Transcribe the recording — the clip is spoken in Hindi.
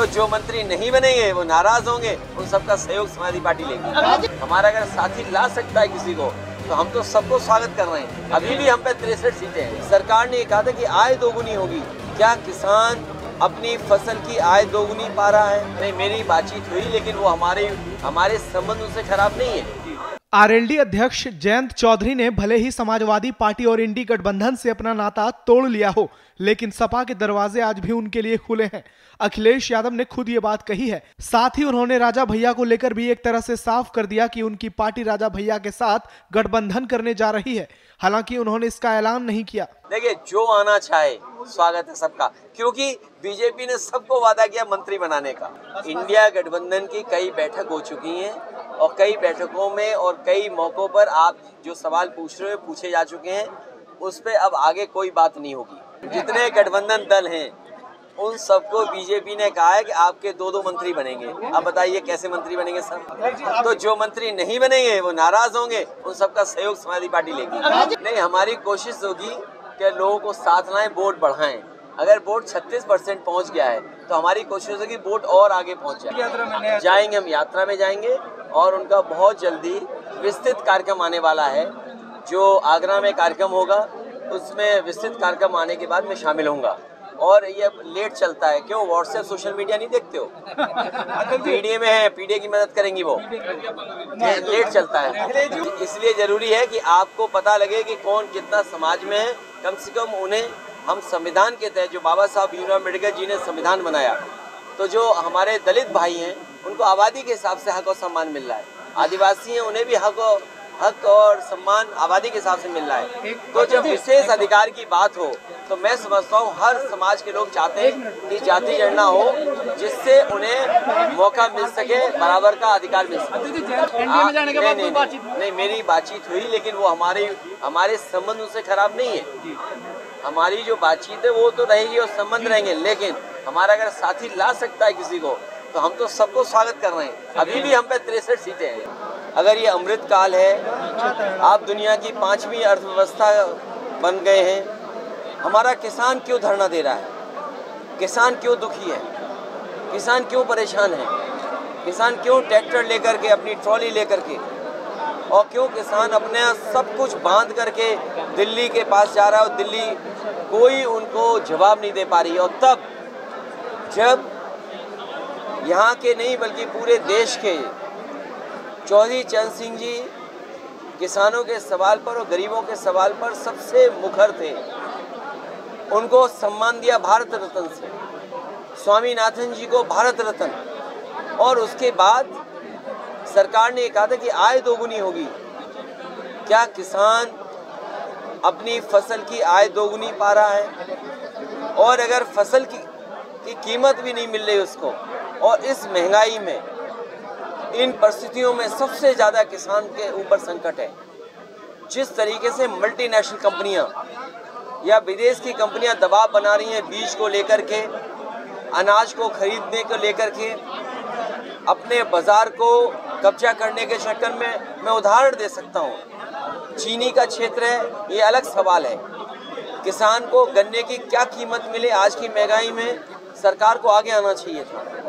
जो मंत्री नहीं बनेंगे वो नाराज होंगे, उन सबका सहयोग समाजवादी पार्टी लेगी। हमारा अगर साथी ला सकता है किसी को तो हम तो सबको स्वागत कर रहे हैं। अभी भी हम पे 63 सीटें हैं। सरकार ने कहा था कि आय दोगुनी होगी, क्या किसान अपनी फसल की आय दोगुनी पा रहा है? नहीं, मेरी बातचीत हुई, लेकिन वो हमारे संबंध उनसे खराब नहीं है। आरएलडी अध्यक्ष जयंत चौधरी ने भले ही समाजवादी पार्टी और इंडी गठबंधन से अपना नाता तोड़ लिया हो, लेकिन सपा के दरवाजे आज भी उनके लिए खुले हैं। अखिलेश यादव ने खुद ये बात कही है। साथ ही उन्होंने राजा भैया को लेकर भी एक तरह से साफ कर दिया कि उनकी पार्टी राजा भैया के साथ गठबंधन करने जा रही है। हालांकि उन्होंने इसका ऐलान नहीं किया। देखिए, जो आना चाहे स्वागत है सबका, क्योंकि बीजेपी ने सबको वादा किया मंत्री बनाने का। इंडिया गठबंधन की कई बैठक हो चुकी हैं और कई बैठकों में और कई मौकों पर आप जो सवाल पूछ रहे हो पूछे जा चुके हैं, उस पर अब आगे कोई बात नहीं होगी। जितने गठबंधन दल हैं उन सबको बीजेपी ने कहा है कि आपके 2-2 मंत्री बनेंगे। अब बताइए कैसे मंत्री बनेंगे सब? तो जो मंत्री नहीं बनेंगे वो नाराज होंगे, उन सबका सहयोग समाजवादी पार्टी लेगी। नहीं, हमारी कोशिश होगी कि लोगों को साथ लाएं, वोट बढ़ाएं। अगर वोट 36% पहुंच गया है तो हमारी कोशिश होगी वोट और आगे पहुंच जाएंगे। हम यात्रा में जाएंगे और उनका बहुत जल्दी विस्तृत कार्यक्रम आने वाला है। जो आगरा में कार्यक्रम होगा उसमें विस्तृत कार्यक्रम आने के बाद मैं शामिल होऊंगा। और ये लेट चलता है, क्यों? व्हाट्सएप सोशल मीडिया नहीं देखते हो? पीडीए में है, पीडीए की मदद करेंगी वो, लेट चलता है। इसलिए जरूरी है कि आपको पता लगे कि कौन कितना समाज में है। कम से कम उन्हें हम संविधान के तहत, जो बाबा साहब भीमराव अम्बेडकर जी ने संविधान बनाया, तो जो हमारे दलित भाई हैं उनको आबादी के हिसाब से हक और सम्मान मिल रहा है। आदिवासी हैं, उन्हें भी हक और सम्मान आबादी के हिसाब से मिल रहा है। तो जब विशेष अधिकार की बात हो तो मैं समझता हूँ हर समाज के लोग चाहते हैं कि जाति गणना हो, जिससे उन्हें मौका मिल सके, बराबर का अधिकार मिल सके। नहीं, मेरी बातचीत हुई, लेकिन वो हमारे संबंध उनसे खराब नहीं है। हमारी जो बातचीत है वो तो रहेगी और संबंध रहेंगे, लेकिन हमारा अगर साथी ला सकता है किसी को तो हम तो सबको स्वागत कर रहे हैं। अभी भी हम पे 63 सीटें हैं। अगर ये अमृत काल है, आप दुनिया की 5वीं अर्थव्यवस्था बन गए हैं, हमारा किसान क्यों धरना दे रहा है? किसान क्यों दुखी है? किसान क्यों परेशान है? किसान क्यों ट्रैक्टर लेकर के, अपनी ट्रॉली लेकर के, और क्यों किसान अपने सब कुछ बांध करके दिल्ली के पास जा रहा है और दिल्ली कोई उनको जवाब नहीं दे पा रही है? और तब जब यहाँ के नहीं बल्कि पूरे देश के चौधरी चरण सिंह जी किसानों के सवाल पर और गरीबों के सवाल पर सबसे मुखर थे, उनको सम्मान दिया भारत रत्न से, स्वामीनाथन जी को भारत रत्न, और उसके बाद सरकार ने कहा था कि आय दोगुनी होगी। क्या किसान अपनी फसल की आय दोगुनी पा रहा है? और अगर फसल की कीमत भी नहीं मिल रही उसको, और इस महंगाई में, इन परिस्थितियों में सबसे ज़्यादा किसान के ऊपर संकट है। जिस तरीके से मल्टीनेशनल कंपनियां या विदेश की कंपनियां दबाव बना रही हैं बीज को लेकर के, अनाज को खरीदने को लेकर के, अपने बाजार को कब्जा करने के चक्कर में, मैं उदाहरण दे सकता हूं, चीनी का क्षेत्र है, ये अलग सवाल है। किसान को गन्ने की क्या कीमत मिले आज की महंगाई में, सरकार को आगे आना चाहिए था।